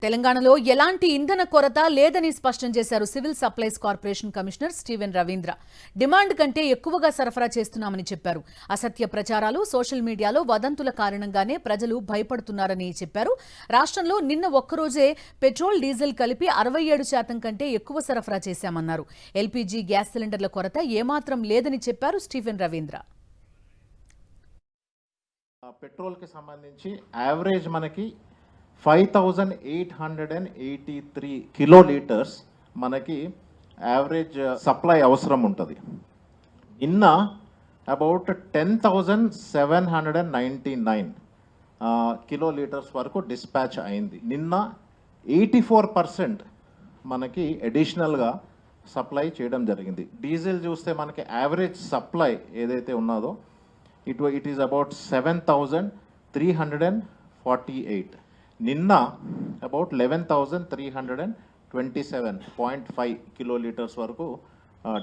తెలంగాణలో ఎలాంటి ఇంధన కొరత లేదని స్పష్టం చేశారు civil supplies corporation commissioner Steven Ravindra. Demand కంటే ఎక్కువగా సరఫరా చేస్తున్నామని చెప్పారు. అసత్య ప్రచారాలు, సోషల్ మీడియాలో వదంతుల కారణంగానే ప్రజలు భయపడుతున్నారని చెప్పారు. రాష్ట్రంలో నిన్న ఒక్కరోజే పెట్రోల్, డీజిల్ కలిపి 67% కంటే ఎక్కువ సరఫరా చేశామన్నారు. ఎల్పీజీ గ్యాస్ సిలిండర్ల కొరత ఏమాత్రం లేదని చెప్పారు స్టీవెన్ రవీంద్ర. పెట్రోల్ కి సంబంధించి యావరేజ్ మనకి 5883 కిలోలీటర్స్ మనకి యావరేజ్ సప్లై అవసరం ఉంటుంది. నిన్న అబౌట్ 10,799 కిలోలీటర్స్ వరకు డిస్పాచ్ అయింది. నిన్న 84% మనకి అడిషనల్గా సప్లై చేయడం జరిగింది. డీజిల్ చూస్తే మనకి యావరేజ్ సప్లై ఏదైతే ఉన్నదో ఇట్ ఈస్ అబౌట్ 7,348. నిన్న అబౌట్ 11,327.5 కిలోలీటర్స్ వరకు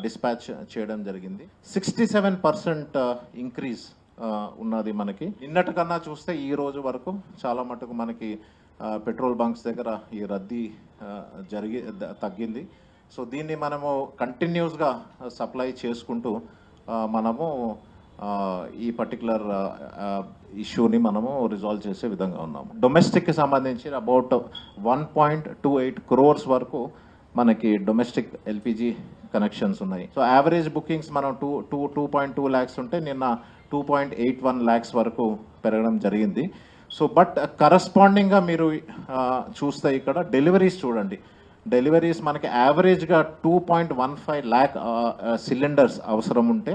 డిస్పాచ్ చేయడం జరిగింది. 67% ఇంక్రీజ్ ఉన్నది మనకి. నిన్నటి కన్నా చూస్తే ఈ రోజు వరకు చాలా మటుకు మనకి పెట్రోల్ బంక్స్ దగ్గర ఈ రద్దీ తగ్గింది. సో దీన్ని మనము కంటిన్యూస్గా సప్లై చేసుకుంటూ మనము ఈ పర్టికులర్ ఇష్యూని మనము రిజాల్వ్ చేసే విధంగా ఉన్నాము. డొమెస్టిక్కి సంబంధించి అబౌట్ 1.28 crores వరకు మనకి డొమెస్టిక్ ఎల్పిజి కనెక్షన్స్ ఉన్నాయి. సో యావరేజ్ బుకింగ్స్ మనం 2.2 lakhs ఉంటే నిన్న 2.81 lakhs వరకు పెరగడం జరిగింది. సో బట్ కరస్పాండింగ్గా మీరు చూస్తే ఇక్కడ డెలివరీస్ చూడండి. డెలివరీస్ మనకి యావరేజ్గా 2.15 lakh సిలిండర్స్ అవసరం ఉంటే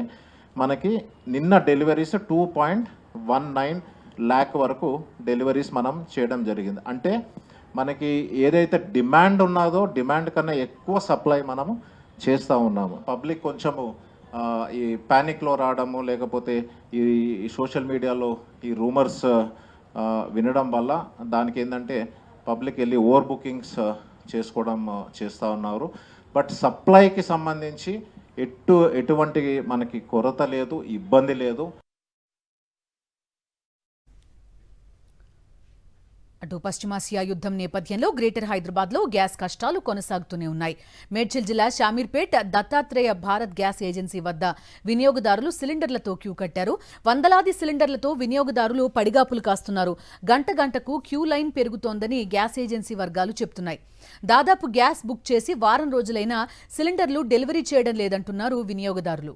మనకి నిన్న డెలివరీస్ 2.19 lakh వరకు డెలివరీస్ మనం చేయడం జరిగింది. అంటే మనకి ఏదైతే డిమాండ్ ఉన్నదో డిమాండ్ కన్నా ఎక్కువ సప్లై మనము చేస్తూ ఉన్నాము. పబ్లిక్ కొంచెము ఈ ప్యానిక్లో రావడము, లేకపోతే ఈ సోషల్ మీడియాలో ఈ రూమర్స్ వినడం వల్ల దానికి ఏంటంటే పబ్లిక్ వెళ్ళి ఓవర్ బుకింగ్స్ చేస్తూ ఉన్నారు. బట్ సప్లైకి సంబంధించి ఎటువంటి మనకి కొరత లేదు, ఇబ్బంది లేదు. అటు పశ్చిమాసియా యుద్ధం నేపథ్యంలో గ్రేటర్ హైదరాబాద్లో గ్యాస్ కష్టాలు కొనసాగుతూనే ఉన్నాయి. మేడ్చల్ జిల్లా షామీర్పేట్ దత్తాత్రేయ భారత్ గ్యాస్ ఏజెన్సీ వద్ద వినియోగదారులు సిలిండర్లతో క్యూ కట్టారు. వందలాది సిలిండర్లతో వినియోగదారులు పడిగాపులు కాస్తున్నారు. గంటకు క్యూ లైన్ పెరుగుతోందని గ్యాస్ ఏజెన్సీ వర్గాలు చెప్తున్నాయి. దాదాపు గ్యాస్ బుక్ చేసి వారం రోజులైనా సిలిండర్లు డెలివరీ చేయడం లేదంటున్నారు వినియోగదారులు.